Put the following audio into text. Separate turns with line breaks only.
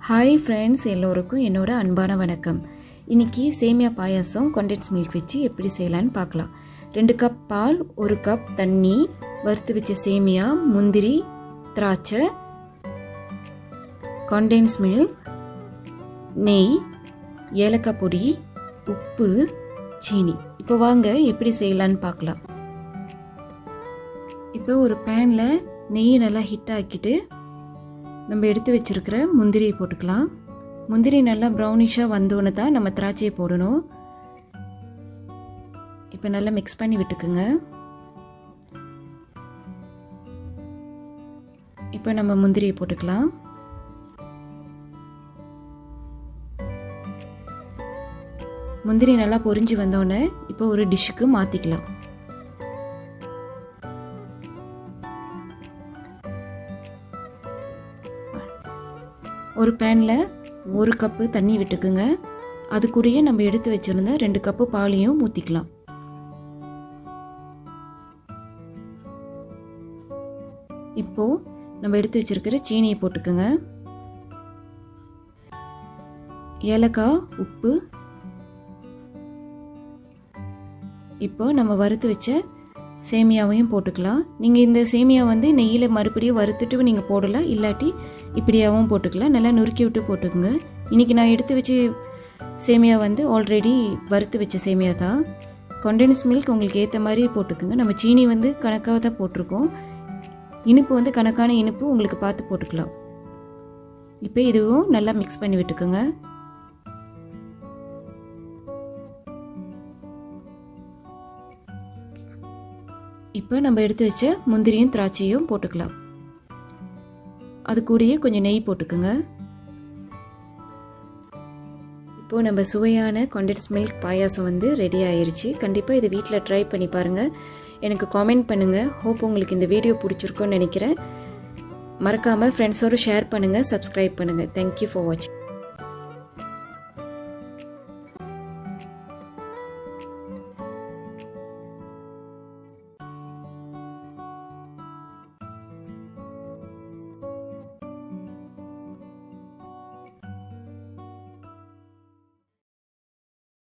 Hi friends, எல்லோருக்கும் என்னோட அன்பான வணக்கம். இன்றைக்கி சேமியா பாயாசம் கண்டென்ஸ் மில்க் வச்சு எப்படி செய்யலான்னு பார்க்கலாம். 2 கப் பால், 1 கப் தண்ணி, வறுத்து வச்ச சேமியா, முந்திரி, திராட்சை, கண்டென்ஸ் மில்க், நெய், ஏலக்காய் பொடி, உப்பு, சீனி. இப்போ வாங்க எப்படி செய்யலான்னு பார்க்கலாம். இப்போ ஒரு பேனில் நெய் நல்லா ஹீட் ஆக்கிட்டு நம்ம எடுத்து வச்சிருக்கிற முந்திரியை போட்டுக்கலாம். முந்திரி நல்லா ப்ரௌனிஷாக வந்தோன்னு தான் நம்ம திராட்சையை போடணும். இப்போ நல்லா மிக்ஸ் பண்ணி விட்டுக்குங்க. இப்போ நம்ம முந்திரியை போட்டுக்கலாம். முந்திரி நல்லா பொரிஞ்சு வந்தோடனே இப்போ ஒரு டிஷ்ஷுக்கு மாற்றிக்கலாம். ஒரு பேனில் 1 கப்பு தண்ணி விட்டுக்குங்க. அது கூடயே நம்ம எடுத்து வச்சுருந்த 2 கப்பு பாலையும் ஊற்றிக்கலாம். இப்போது நம்ம எடுத்து வச்சிருக்கிற சீனியை போட்டுக்குங்க. ஏலக்காய், உப்பு. இப்போ நம்ம வறுத்து வச்ச சேமியாவையும் போட்டுக்கலாம். நீங்கள் இந்த சேமியா நெய்யில் மறுபடியும் வறுத்துட்டு நீங்கள் போடலாம், இல்லாட்டி இப்படியாகவும் போட்டுக்கலாம். நல்லா நுறுக்கி விட்டு போட்டுக்குங்க. இன்றைக்கி நான் எடுத்து வச்சு சேமியா ஆல்ரெடி வறுத்து வச்ச சேமியா தான். கண்டென்ஸ் மில்க் உங்களுக்கு ஏற்ற மாதிரி போட்டுக்குங்க. நம்ம சீனி கணக்காக தான் போட்டிருக்கோம். இனிப்பு கணக்கான இனிப்பு உங்களுக்கு பார்த்து போட்டுக்கலாம். இப்போ இதுவும் நல்லா மிக்ஸ் பண்ணி விட்டுக்குங்க. இப்போ நம்ம எடுத்து வச்ச முந்திரியும் திராட்சையும் போட்டுக்கலாம். அது கூடயே கொஞ்சம் நெய் போட்டுக்குங்க. இப்போது நம்ம சுவையான கண்டென்ஸ் மில்க் பாயாசம் ரெடி ஆயிருச்சு. கண்டிப்பாக இதை வீட்டில் ட்ரை பண்ணி பாருங்கள். எனக்கு காமெண்ட் பண்ணுங்கள். ஹோப் உங்களுக்கு இந்த வீடியோ பிடிச்சிருக்குன்னு நினைக்கிறேன். மறக்காமல் ஃப்ரெண்ட்ஸோடு ஷேர் பண்ணுங்கள், சப்ஸ்கிரைப் பண்ணுங்கள். தேங்க்யூ ஃபார் வாட்சிங்.